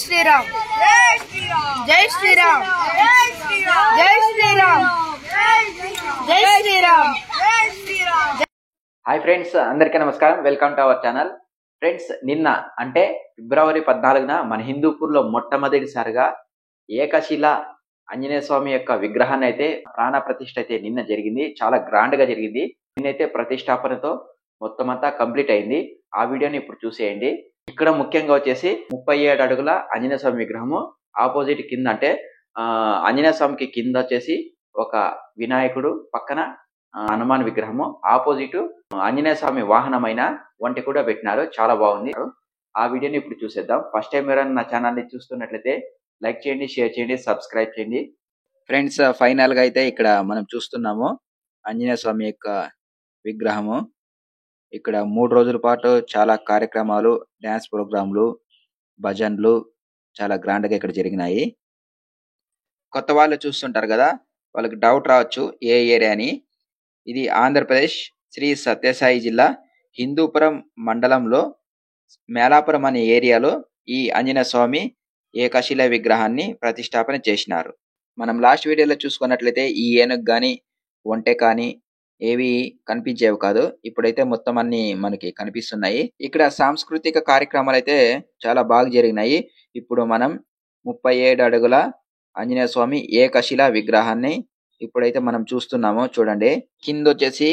శ్రీరామ్ జై శ్రీరామ్ జై శ్రీరామ్ జై శ్రీరామ్. హాయ్ ఫ్రెండ్స్, అందరికీ నమస్కారం. Welcome to our channel. Friends, నిన్న అంటే ఫిబ్రవరి 14న మన హిందూపూర్లో మొట్టమొదటిసారిగా ఏకశిల ఆంజనేయ స్వామి యొక్క విగ్రహాన్ని అయితే ప్రాణ ప్రతిష్ఠ అయితే నిన్న జరిగింది. చాలా గ్రాండ్ గా జరిగింది. నిన్నైతే ప్రతిష్టాపనతో మొత్తం అంతా కంప్లీట్ అయింది. ఆ వీడియోని ఇప్పుడు చూసేయండి. ఇక్కడ ముఖ్యంగా వచ్చేసి 37 అడుగుల ఆంజనేయ స్వామి విగ్రహము. ఆపోజిట్ కింద అంటే ఆంజనేయ స్వామికి కింద వచ్చేసి ఒక వినాయకుడు, పక్కన హనుమాన్ విగ్రహము, ఆపోజిట్ ఆంజనేయ స్వామి వాహనమైన వంటి కూడా పెట్టినారు. చాలా బాగుంది. ఆ వీడియోని ఇప్పుడు చూసేద్దాం. ఫస్ట్ టైం ఎవరైనా నా ఛానల్ ని చూస్తున్నట్లయితే లైక్ చేయండి, షేర్ చేయండి, సబ్స్క్రైబ్ చేయండి. ఫ్రెండ్స్, ఫైనల్ గా అయితే ఇక్కడ మనం చూస్తున్నాము ఆంజనేయ స్వామి యొక్క విగ్రహము. ఇక్కడ 3 రోజుల పాటు చాలా కార్యక్రమాలు, డాన్స్ ప్రోగ్రాంలు, భజన్లు చాలా గ్రాండ్ గా ఇక్కడ జరిగినాయి. కొత్త వాళ్ళు చూస్తుంటారు కదా, వాళ్ళకి డౌట్ రావచ్చు ఏ ఏరియా అని. ఇది ఆంధ్రప్రదేశ్ శ్రీ సత్యసాయి జిల్లా హిందూపురం మండలంలో మేలాపురం అనే ఏరియాలో ఈ ఆంజనేయ స్వామి ఏకశిల విగ్రహాన్ని ప్రతిష్టాపన చేసినారు. మనం లాస్ట్ వీడియోలో చూసుకున్నట్లయితే ఈ ఏనుగు గాని, ఒంటె కానీ ఏవి కనిపించేవి కాదు. ఇప్పుడైతే మొత్తం అన్ని మనకి కనిపిస్తున్నాయి. ఇక్కడ సాంస్కృతిక కార్యక్రమాలు అయితే చాలా బాగా జరిగినాయి. ఇప్పుడు మనం 37 అడుగుల ఆంజనేయ స్వామి ఏకశిల విగ్రహాన్ని ఇప్పుడైతే మనం చూస్తున్నాము. చూడండి, కింద వచ్చేసి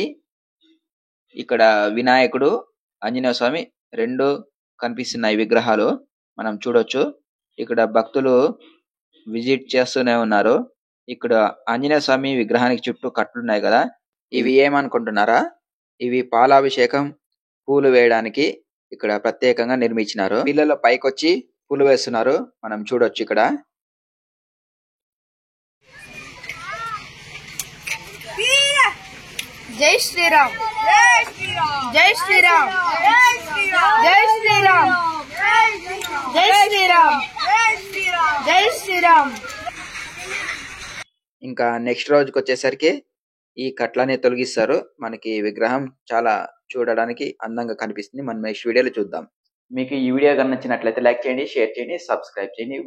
ఇక్కడ వినాయకుడు, ఆంజనేయ స్వామి రెండు కనిపిస్తున్నాయి విగ్రహాలు మనం చూడొచ్చు. ఇక్కడ భక్తులు విజిట్ చేస్తూనే ఉన్నారు. ఇక్కడ ఆంజనేయ స్వామి విగ్రహానికి చుట్టూ కట్లున్నాయి కదా, ఇవి ఏమనుకుంటున్నారా? ఇవి పాలాభిషేకం, పూలు వేయడానికి ఇక్కడ ప్రత్యేకంగా నిర్మించినారు. పిల్లలు పైకొచ్చి పూలు వేస్తున్నారు, మనం చూడొచ్చు. ఇక్కడ జై శ్రీరామ్ జై శ్రీరామ్ జై శ్రీరామ్ జై శ్రీరామ్ జై శ్రీరామ్. ఇంకా నెక్స్ట్ రోజుకి వచ్చేసరికి ఈ కట్లని తొలగిస్తారు. మనకి విగ్రహం చాలా చూడడానికి అందంగా కనిపిస్తుంది. మనం నెక్స్ట్ వీడియోలో చూద్దాం. మీకు ఈ వీడియో కనుక నచ్చినట్లయితే లైక్ చేయండి, షేర్ చేయండి, సబ్స్క్రైబ్ చేయండి.